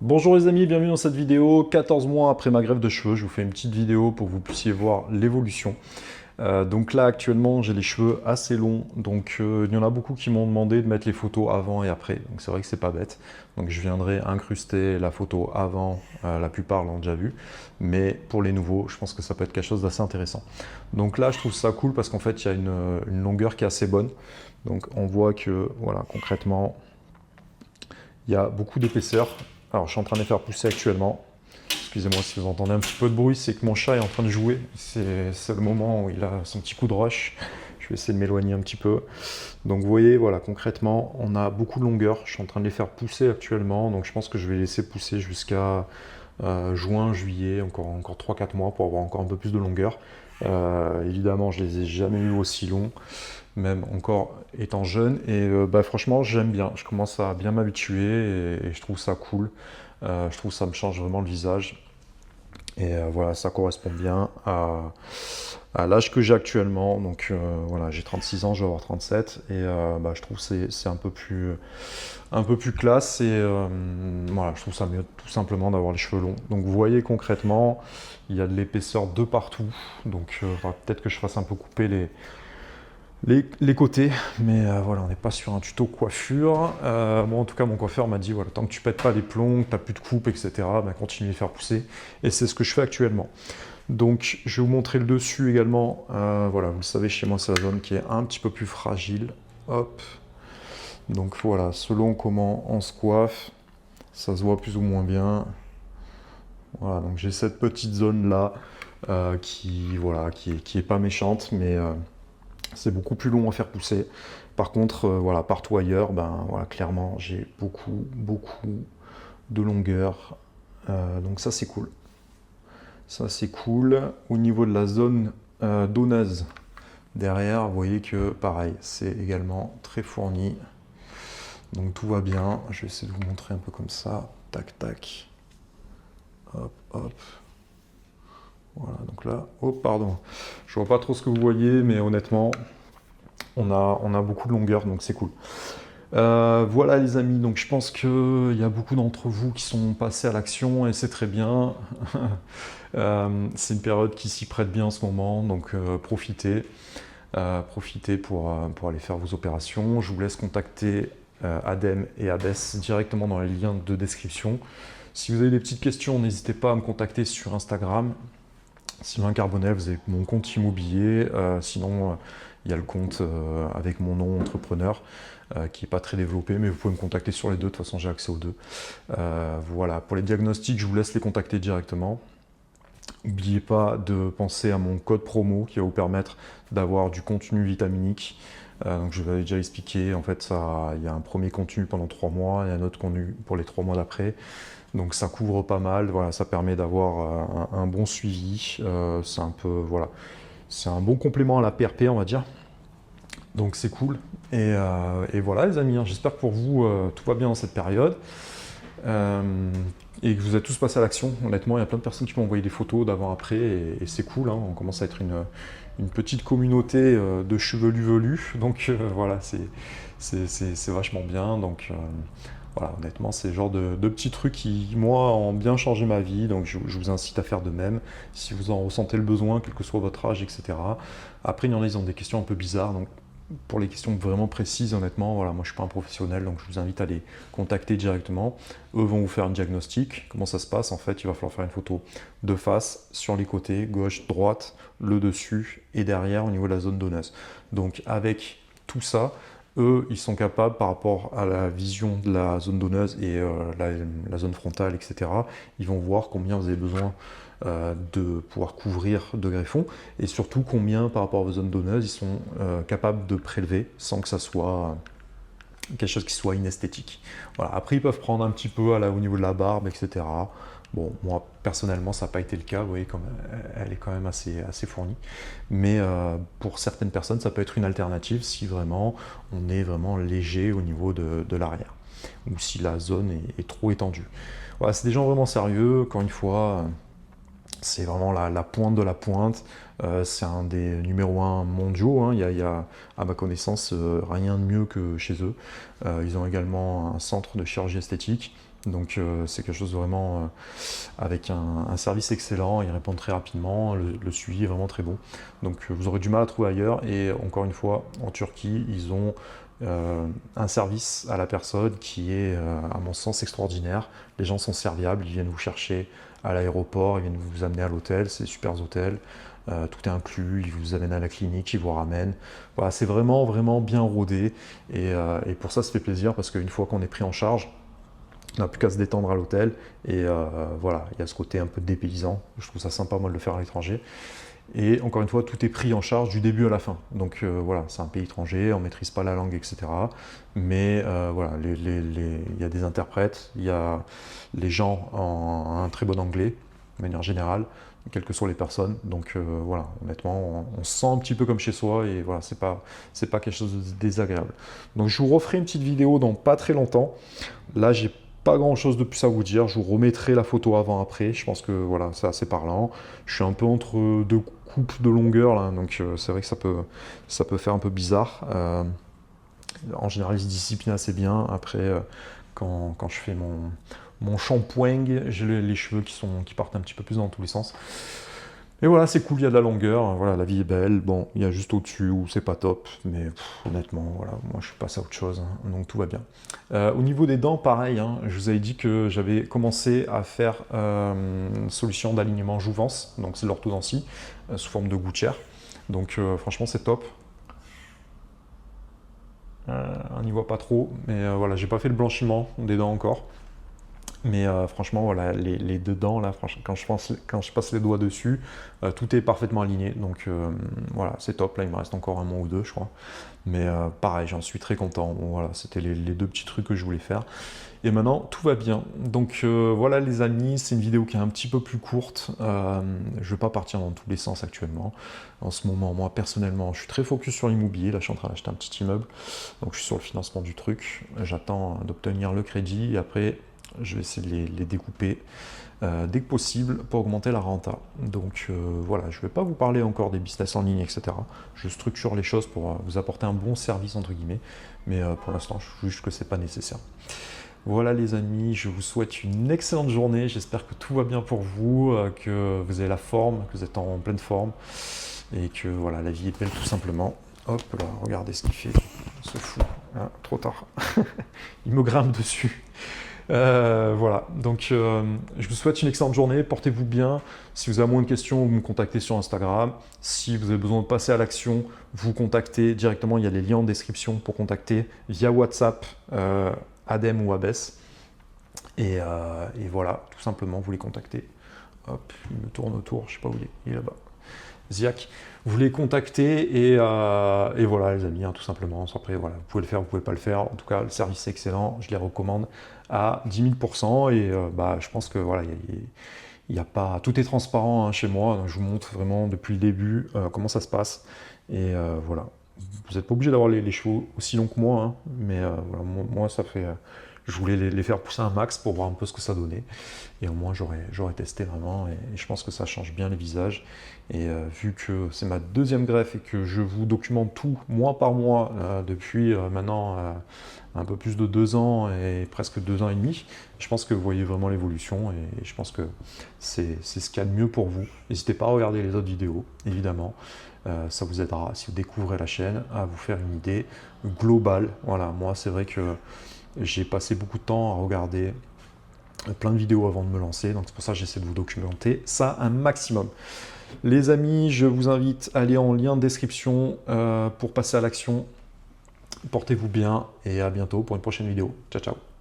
Bonjour les amis, bienvenue dans cette vidéo. 14 mois après ma greffe de cheveux, je vous fais une petite vidéo pour que vous puissiez voir l'évolution. Donc là actuellement j'ai les cheveux assez longs, donc il y en a beaucoup qui m'ont demandé de mettre les photos avant et après, donc c'est vrai que c'est pas bête. Donc je viendrai incruster la photo avant, la plupart l'ont déjà vu, mais pour les nouveaux je pense que ça peut être quelque chose d'assez intéressant. Donc là je trouve ça cool parce qu'en fait il y a une longueur qui est assez bonne, donc on voit que voilà concrètement il y a beaucoup d'épaisseur. Alors je suis en train de les faire pousser actuellement. Excusez-moi si vous entendez un petit peu de bruit, c'est que mon chat est en train de jouer. C'est le moment où il a son petit coup de rush. Je vais essayer de m'éloigner un petit peu. Donc vous voyez, voilà, concrètement, on a beaucoup de longueur. Je suis en train de les faire pousser actuellement. Donc je pense que je vais laisser pousser jusqu'à juin, juillet, encore 3-4 mois pour avoir encore un peu plus de longueur. Évidemment, je les ai jamais eu aussi longs, même encore étant jeune. Et bah, franchement, j'aime bien. Je commence à bien m'habituer et je trouve ça cool. Je trouve que ça me change vraiment le visage. Et voilà, ça correspond bien à l'âge que j'ai actuellement. Donc voilà, j'ai 36 ans, je vais avoir 37. Et bah, je trouve que c'est un peu plus classe. Et voilà, je trouve ça mieux tout simplement d'avoir les cheveux longs. Donc vous voyez concrètement, il y a de l'épaisseur de partout. Donc peut-être que je fasse un peu couper les côtés, mais voilà, on n'est pas sur un tuto coiffure. Moi, en tout cas, mon coiffeur m'a dit, voilà, tant que tu pètes pas les plombs, que tu n'as plus de coupe, etc., ben, continue à les faire pousser. Et c'est ce que je fais actuellement. Donc, je vais vous montrer le dessus également. Voilà, vous le savez, chez moi, c'est la zone qui est un petit peu plus fragile. Hop. Donc voilà, selon comment on se coiffe, ça se voit plus ou moins bien. Voilà, donc j'ai cette petite zone-là voilà, qui est pas méchante, mais c'est beaucoup plus long à faire pousser. Par contre, voilà, partout ailleurs, ben voilà, clairement, j'ai beaucoup de longueur. Donc ça, c'est cool. Ça, c'est cool. Au niveau de la zone donneuse derrière, vous voyez que pareil, c'est également très fourni. Donc tout va bien. Je vais essayer de vous montrer un peu comme ça. Tac, tac. Hop, hop. Voilà, donc là, oh pardon. Je vois pas trop ce que vous voyez, mais honnêtement, on a beaucoup de longueur, donc c'est cool. Voilà les amis, donc je pense qu'il y a beaucoup d'entre vous qui sont passés à l'action et c'est très bien. C'est une période qui s'y prête bien en ce moment, donc profitez. Profitez pour aller faire vos opérations. Je vous laisse contacter Adem et Abès directement dans les liens de description. Si vous avez des petites questions, n'hésitez pas à me contacter sur Instagram. Sylvain Carbonel, vous avez mon compte immobilier. Sinon, il y a le compte avec mon nom entrepreneur qui n'est pas très développé, mais vous pouvez me contacter sur les deux. De toute façon, j'ai accès aux deux. Voilà, pour les diagnostics, je vous laisse les contacter directement. N'oubliez pas de penser à mon code promo qui va vous permettre d'avoir du contenu vitaminique. Donc je vous avais déjà expliqué, en fait, il y a un premier contenu pendant 3 mois et un autre contenu pour les 3 mois d'après. Donc ça couvre pas mal, voilà, ça permet d'avoir un bon suivi. C'est un peu, voilà, c'est un bon complément à la PRP, on va dire. Donc c'est cool. Et voilà les amis, hein, j'espère que pour vous tout va bien dans cette période. Et que vous êtes tous passés à l'action. Honnêtement, il y a plein de personnes qui m'ont envoyé des photos d'avant-après et c'est cool. Hein. On commence à être une petite communauté de chevelus velus. Donc voilà, c'est vachement bien. Donc voilà, honnêtement, c'est le genre de petits trucs qui, moi, ont bien changé ma vie. Donc je vous incite à faire de même si vous en ressentez le besoin, quel que soit votre âge, etc. Après, il y en a, ils ont des questions un peu bizarres. Donc pour les questions vraiment précises, honnêtement, voilà, moi je suis pas un professionnel, donc je vous invite à les contacter directement. Eux vont vous faire un diagnostic. Comment ça se passe? En fait, il va falloir faire une photo de face, sur les côtés, gauche, droite, le dessus et derrière au niveau de la zone donneuse. Donc avec tout ça, eux, ils sont capables par rapport à la vision de la zone donneuse et la zone frontale, etc. Ils vont voir combien vous avez besoin de pouvoir couvrir de greffons et surtout combien par rapport à vos zones donneuses ils sont capables de prélever sans que ça soit quelque chose qui soit inesthétique. Voilà. Après ils peuvent prendre un petit peu au niveau de la barbe, etc. Bon, moi personnellement ça n'a pas été le cas, vous voyez, comme elle est quand même assez fournie. Mais pour certaines personnes ça peut être une alternative si vraiment on est vraiment léger au niveau de l'arrière ou si la zone est trop étendue. Voilà, c'est des gens vraiment sérieux, encore une fois. C'est vraiment la pointe de la pointe. C'est un des numéros 1 mondiaux. Hein. Il y a, à ma connaissance, rien de mieux que chez eux. Ils ont également un centre de chirurgie esthétique. Donc c'est quelque chose de vraiment avec un service excellent, ils répondent très rapidement, le suivi est vraiment très bon. Donc vous aurez du mal à trouver ailleurs. Et encore une fois, en Turquie, ils ont un service à la personne qui est, à mon sens, extraordinaire. Les gens sont serviables, ils viennent vous chercher à l'aéroport, ils viennent vous amener à l'hôtel, c'est des super hôtels. Tout est inclus, ils vous amènent à la clinique, ils vous ramènent. Voilà, c'est vraiment, vraiment bien rodé. Et pour ça fait plaisir parce qu'une fois qu'on est pris en charge, on n'a plus qu'à se détendre à l'hôtel. Et voilà, il y a ce côté un peu dépaysant. Je trouve ça sympa, moi, de le faire à l'étranger. Et encore une fois, tout est pris en charge du début à la fin. Donc voilà, c'est un pays étranger, on ne maîtrise pas la langue, etc. Mais voilà, il y a des interprètes, il y a les gens ont un très bon anglais, de manière générale, quelles que soient les personnes. Donc voilà, honnêtement, on se sent un petit peu comme chez soi et voilà, c'est pas quelque chose de désagréable. Donc je vous referai une petite vidéo dans pas très longtemps. Là, j'ai pas grand chose de plus à vous dire. Je vous remettrai la photo avant-après. Je pense que voilà, c'est assez parlant. Je suis un peu entre deux coupes de longueur là, donc c'est vrai que ça peut faire un peu bizarre. En général, ils se disciplinent assez bien. Après, quand je fais mon shampoing, j'ai les cheveux qui partent un petit peu plus dans tous les sens. Et voilà, c'est cool, il y a de la longueur, voilà, la vie est belle. Bon, il y a juste au-dessus où c'est pas top, mais honnêtement, voilà, moi je suis passé à autre chose, hein, donc tout va bien. Au niveau des dents, pareil, hein, je vous avais dit que j'avais commencé à faire une solution d'alignement jouvence, donc c'est de l'orthodontie, sous forme de gouttière. Donc franchement, c'est top. On n'y voit pas trop, mais voilà, j'ai pas fait le blanchiment des dents encore. Mais franchement, voilà, les deux dents, là, quand je passe les doigts dessus, tout est parfaitement aligné. Donc voilà, c'est top. Là, il me reste encore un mois ou deux, je crois. Mais pareil, j'en suis très content. Bon, voilà, c'était les deux petits trucs que je voulais faire. Et maintenant, tout va bien. Donc voilà, les amis, c'est une vidéo qui est un petit peu plus courte. Je ne vais pas partir dans tous les sens actuellement. En ce moment, moi, personnellement, je suis très focus sur l'immobilier. Là, je suis en train d'acheter un petit immeuble. Donc, je suis sur le financement du truc. J'attends d'obtenir le crédit. Et après, je vais essayer de les découper dès que possible pour augmenter la renta. Donc voilà, je ne vais pas vous parler encore des business en ligne, etc. Je structure les choses pour vous apporter un bon service, entre guillemets. Mais pour l'instant, je juge que ce n'est pas nécessaire. Voilà les amis, je vous souhaite une excellente journée. J'espère que tout va bien pour vous, que vous avez la forme, que vous êtes en pleine forme. Et que voilà, la vie est belle tout simplement. Hop là, regardez ce qu'il fait, ce fou. Ah, trop tard. Il me grimpe dessus. Voilà, donc je vous souhaite une excellente journée, portez-vous bien. Si vous avez moins de questions, vous me contactez sur Instagram. Si vous avez besoin de passer à l'action, vous contactez directement, il y a les liens en description pour contacter via WhatsApp Adem ou Abès. Et voilà, tout simplement, vous les contactez. Hop, il me tourne autour, je ne sais pas où il est là-bas. Ziac, vous les contactez et voilà les amis, hein, tout simplement. Après, voilà, vous pouvez le faire, vous pouvez pas le faire. En tout cas, le service est excellent, je les recommande à 10 000 % et je pense que voilà, il y a pas, tout est transparent hein, chez moi. Donc je vous montre vraiment depuis le début comment ça se passe et voilà. Vous n'êtes pas obligé d'avoir les cheveux aussi longs que moi, hein, mais voilà, moi ça fait. Je voulais les faire pousser un max pour voir un peu ce que ça donnait. Et au moins, j'aurais testé vraiment. Et je pense que ça change bien les visages. Et vu que c'est ma deuxième greffe et que je vous documente tout mois par mois depuis maintenant un peu plus de 2 ans et presque 2 ans et demi, je pense que vous voyez vraiment l'évolution. Et je pense que c'est ce qu'il y a de mieux pour vous. N'hésitez pas à regarder les autres vidéos, évidemment. Ça vous aidera, si vous découvrez la chaîne, à vous faire une idée globale. Voilà, moi, c'est vrai que j'ai passé beaucoup de temps à regarder plein de vidéos avant de me lancer, donc c'est pour ça que j'essaie de vous documenter ça un maximum. Les amis, je vous invite à aller en lien de description pour passer à l'action. Portez-vous bien et à bientôt pour une prochaine vidéo. Ciao, ciao.